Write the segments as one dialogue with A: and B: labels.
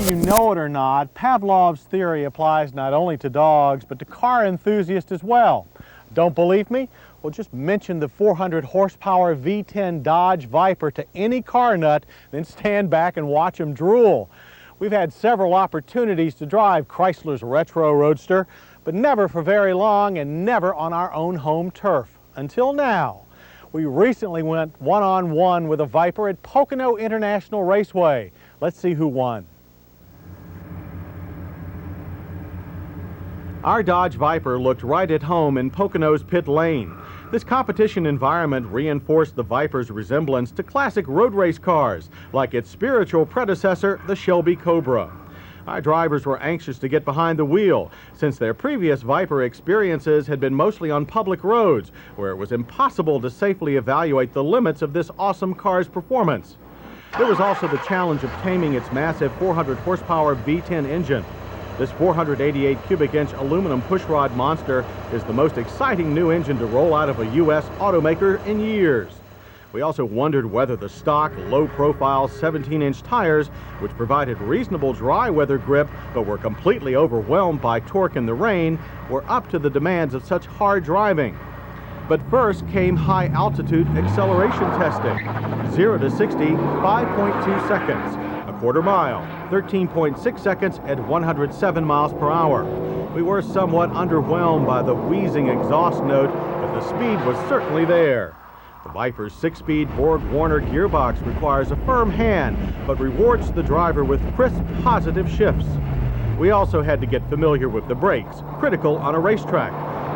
A: you know it or not, Pavlov's theory applies not only to dogs, but to car enthusiasts as well. Don't believe me? Well, just mention the 400 horsepower V10 Dodge Viper to any car nut, then stand back and watch them drool. We've had several opportunities to drive Chrysler's retro roadster, but never for very long and never on our own home turf. Until now. We recently went one-on-one with a Viper at Pocono International Raceway. Let's see who won. Our Dodge Viper looked right at home in Pocono's pit lane. This competition environment reinforced the Viper's resemblance to classic road race cars, like its spiritual predecessor, the Shelby Cobra. Our drivers were anxious to get behind the wheel, since their previous Viper experiences had been mostly on public roads, where it was impossible to safely evaluate the limits of this awesome car's performance. There was also the challenge of taming its massive 400 horsepower V10 engine. This 488 cubic inch aluminum pushrod monster is the most exciting new engine to roll out of a U.S. automaker in years. We also wondered whether the stock, low-profile 17-inch tires, which provided reasonable dry weather grip but were completely overwhelmed by torque in the rain, were up to the demands of such hard driving. But first came high-altitude acceleration testing. 0 to 60, 5.2 seconds. A quarter mile, 13.6 seconds at 107 miles per hour. We were somewhat underwhelmed by the wheezing exhaust note, but the speed was certainly there. The Viper's 6-speed Borg-Warner gearbox requires a firm hand, but rewards the driver with crisp, positive shifts. We also had to get familiar with the brakes, critical on a racetrack.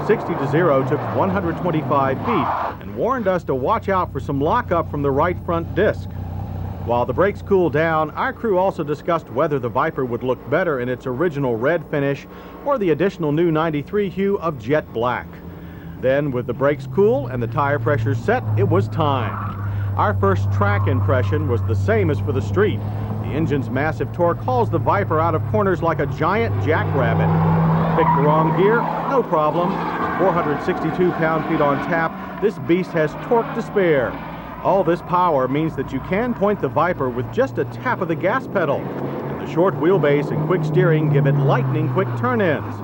A: 60 to 0 took 125 feet, and warned us to watch out for some lockup from the right front disc. While the brakes cooled down, our crew also discussed whether the Viper would look better in its original red finish or the additional new 93 hue of jet black. Then, with the brakes cool and the tire pressure set, it was time. Our first track impression was the same as for the street. The engine's massive torque hauls the Viper out of corners like a giant jackrabbit. Pick the wrong gear? No problem. 462 pound-feet on tap, this beast has torque to spare. All this power means that you can point the Viper with just a tap of the gas pedal. And the short wheelbase and quick steering give it lightning-quick turn-ins.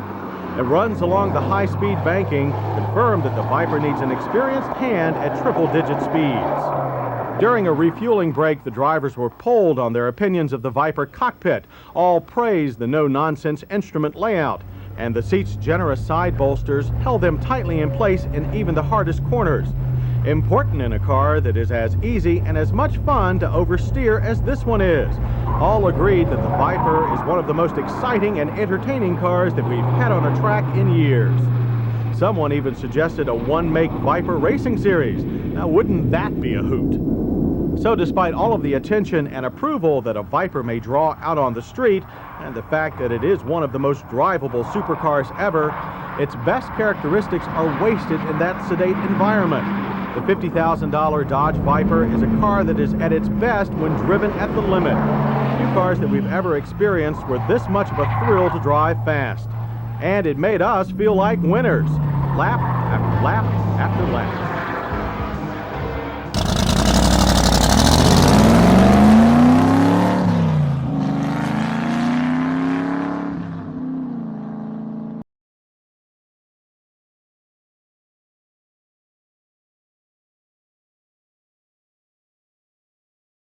A: It runs along the high-speed banking, confirmed that the Viper needs an experienced hand at triple-digit speeds. During a refueling break, the drivers were polled on their opinions of the Viper cockpit. All praised the no-nonsense instrument layout, and the seat's generous side bolsters held them tightly in place in even the hardest corners. Important in a car that is as easy and as much fun to oversteer as this one is. All agreed that the Viper is one of the most exciting and entertaining cars that we've had on a track in years. Someone even suggested a one-make Viper racing series. Now, wouldn't that be a hoot? So despite all of the attention and approval that a Viper may draw out on the street, and the fact that it is one of the most drivable supercars ever, its best characteristics are wasted in that sedate environment. The $50,000 Dodge Viper is a car that is at its best when driven at the limit. Few cars that we've ever experienced were this much of a thrill to drive fast. And it made us feel like winners, lap after lap after lap.